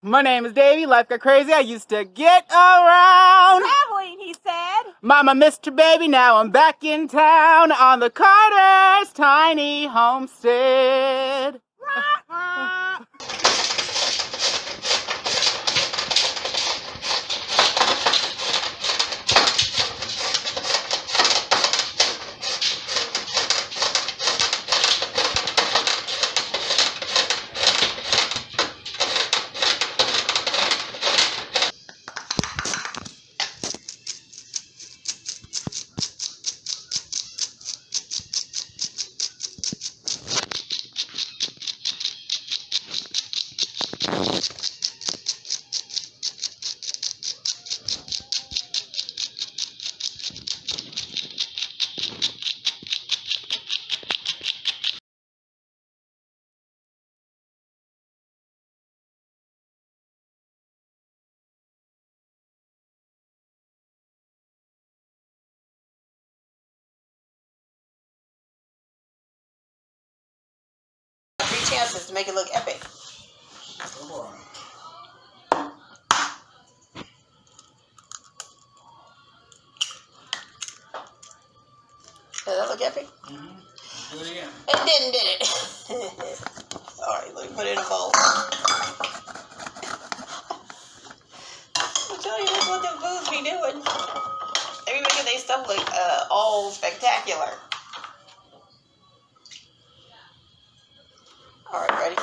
My name is Davey. Life got crazy. I used to get around. Traveling, he said. Mama, Mr. Baby, now I'm back in town on the Carter's tiny homestead. Chances to make it look epic. Does that look epic? Mm-hmm. Do it again. It didn't, did it? Alright, let me put it in a bowl. I'm telling you, that's what them foods be doing. They be making their stuff look all spectacular. Alright, ready?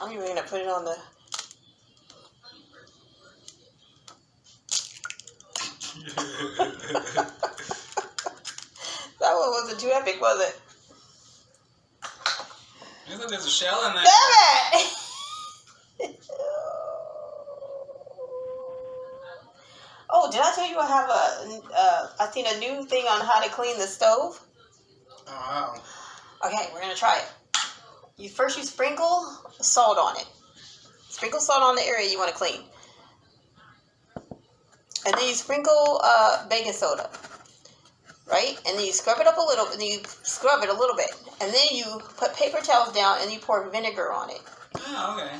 I'm even gonna put it on the... That one wasn't too epic, was it? Looks like there's a shell in there. Damn it! Oh, did I tell you I have I seen a new thing on how to clean the stove? Oh, wow. Okay, we're gonna try it. First you sprinkle salt on it. Sprinkle salt on the area you want to clean. And then you sprinkle baking soda. Right? And then you scrub it up a little, and then you scrub it a little bit. And then you put paper towels down and you pour vinegar on it. Oh, okay.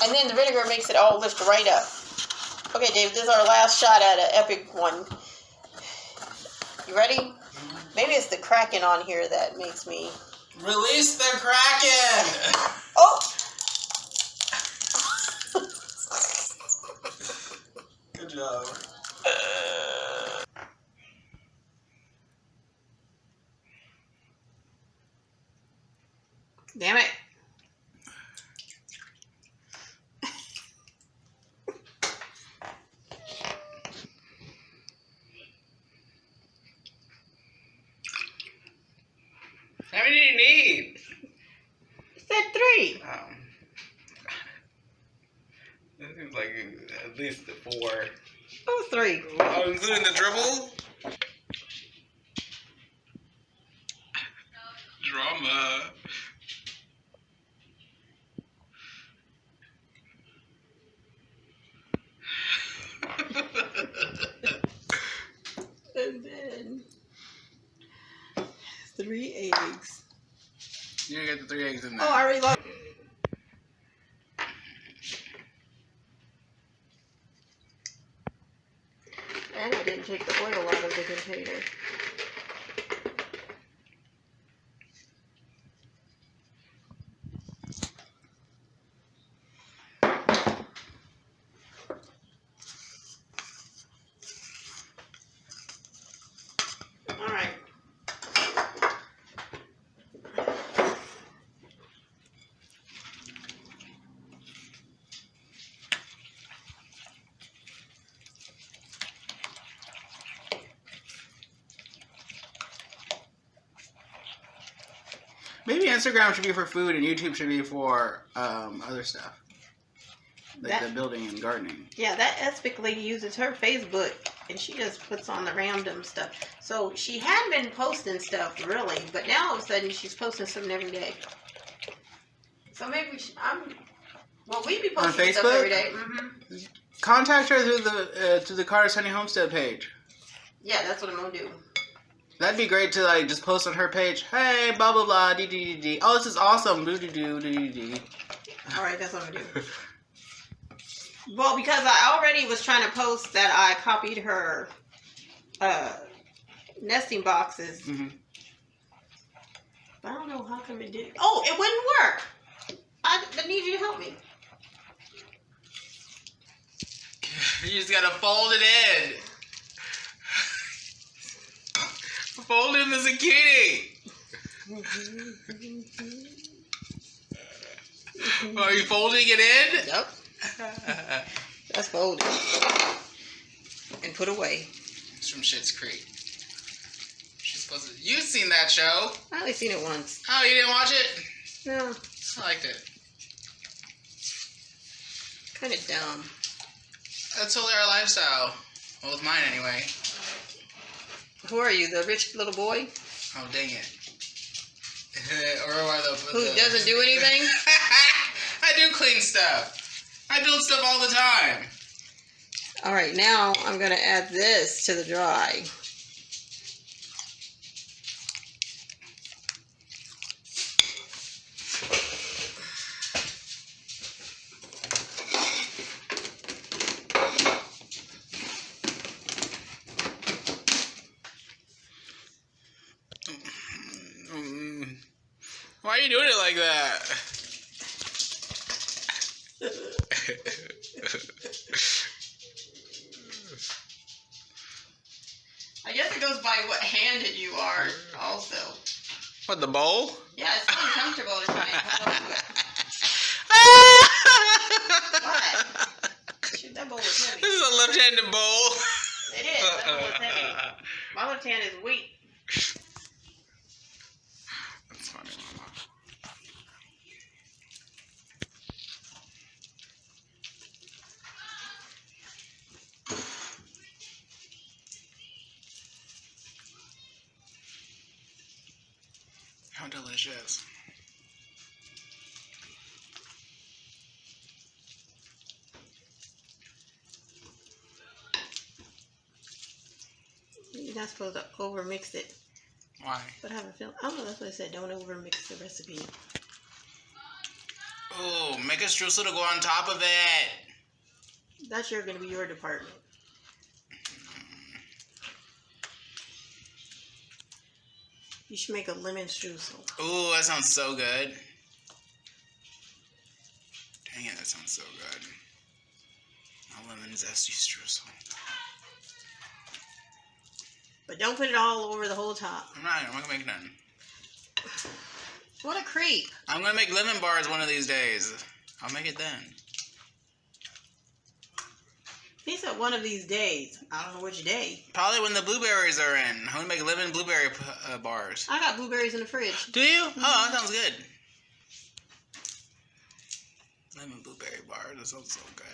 And then the vinegar makes it all lift right up. Okay, Dave, this is our last shot at an epic one. You ready? Mm-hmm. Maybe it's the Kraken on here that makes me... Release the Kraken! Oh! Good job. Damn it. How many do you need? I said 3. Oh. That seems like at least 4. Oh, 3. Oh, including the dribble? Drama. And then 3 eggs. You got the 3 eggs in there. Oh, I already love it. And I didn't take the oil out of the container. Alright. Maybe Instagram should be for food and YouTube should be for other stuff. Like the building and gardening. Yeah, that ethically uses her Facebook and she just puts on the random stuff. So she had been posting stuff really, but now all of a sudden she's posting something every day. So maybe we'd be posting stuff every day. Mm-hmm. Contact her through the Carter's Honey Homestead page. Yeah, that's what I'm gonna do. That'd be great to like just post on her page. Hey, blah blah blah, dee dee dee dee. Oh, this is awesome. Doo doo doo dee dee dee. All right, that's what I'm gonna do. Well, because I already was trying to post that I copied her nesting boxes. Mm-hmm. But I don't know how come it did. Oh, it wouldn't work. I need you to help me. You just gotta fold it in. Fold in the zucchini. Are you folding it in? Yep. That's folded. And put away. It's from Schitt's Creek. She's supposed to. You've seen that show. I only seen it once. Oh, you didn't watch it? No. I liked it. Kind of dumb. That's totally our lifestyle. Well, with mine anyway. Who are you, the rich little boy? Oh, dang it. Or are Who doesn't do anything? I do clean stuff. I build stuff all the time. All right, now I'm going to add this to the dry. Why are you doing it like that? I guess it goes by what handed you are also. What, the bowl? Yeah, it's uncomfortable to try and hold on to it. What? Shoot, that bowl is heavy. This is a left-handed bowl. It is. That bowl is heavy. My left hand is weak. That's funny, Mama. How delicious. You're not supposed to over-mix it. Why? But I have a feeling, I don't know, that's what I said, don't over-mix the recipe. Oh, make a streusel to go on top of it. That's going to be your department. You should make a lemon streusel. Ooh, that sounds so good. Dang it, that sounds so good. A lemon zesty streusel. But don't put it all over the whole top. I'm not gonna make none. What a creep. I'm gonna make lemon bars one of these days. I'll make it then. He said one of these days. I don't know which day. Probably when the blueberries are in. I'm gonna make lemon blueberry bars. I got blueberries in the fridge. Do you? Oh, that sounds good. Lemon blueberry bars. That sounds so good.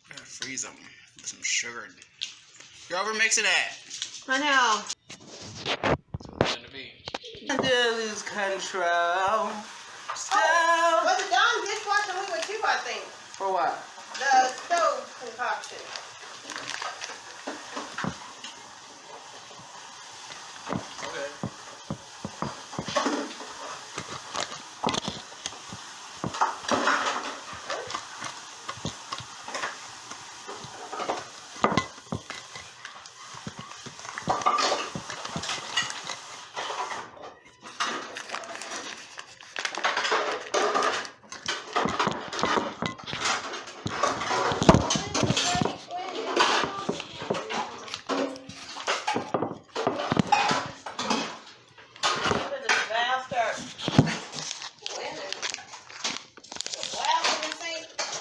I'm gonna freeze them with some sugar. You're over mixing it. I know. That's what it's gonna be. I lose control. So. Was it done? Dishwasher liquid too, I think. For what? The stove concoction. Okay.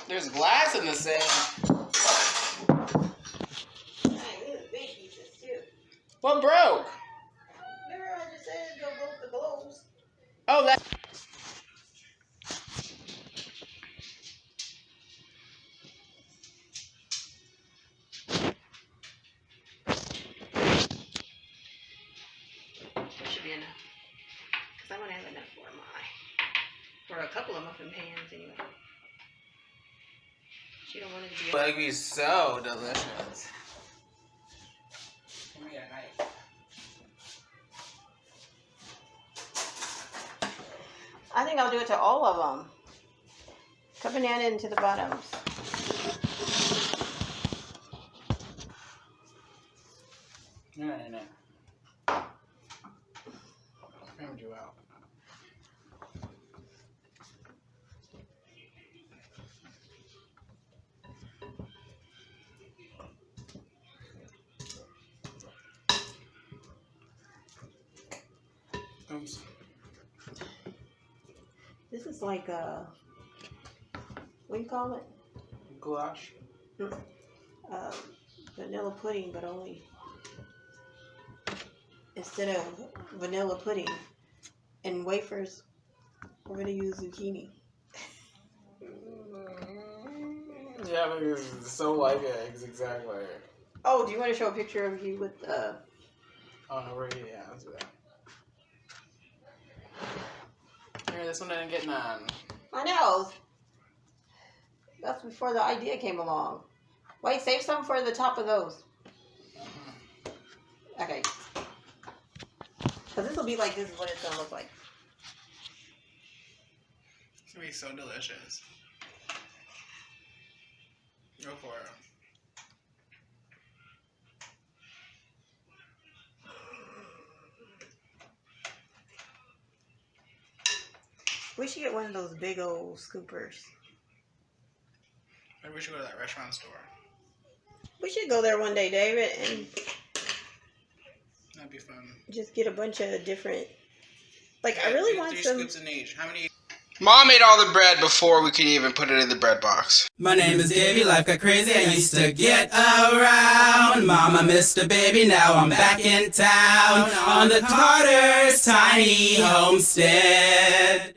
There's glass in the sink. What broke? Remember I just said go broke the globes. Oh, that. That should be enough. Because I'm going to have enough for a couple of muffin pans anyway. She don't want it to be. That would be so delicious. I think I'll do it to all of them. Cut banana into the bottoms. No. Found you out. Oops. This is like a, what do you call it? Goulash. Vanilla pudding, but only, instead of vanilla pudding and wafers, we're going to use zucchini. Yeah, because it's so like eggs, exactly. Oh, do you want to show a picture of you with Oh, no, right, yeah, let's do that. Here, this one didn't get none. I know. That's before the idea came along. Wait, save some for the top of those. Okay. Because this will be like, this is what it's going to look like. It's going to be so delicious. Go for it. We should get one of those big old scoopers. Maybe we should go to that restaurant store. We should go there one day, David, and That'd be fun. just get a bunch of different. Like, Yeah, I really three want three some. scoops in each. How many? Mom made all the bread before we could even put it in the bread box. My name is Davey, life got crazy, I used to get around. Mama missed a baby, now I'm back in town on the Carter's tiny homestead.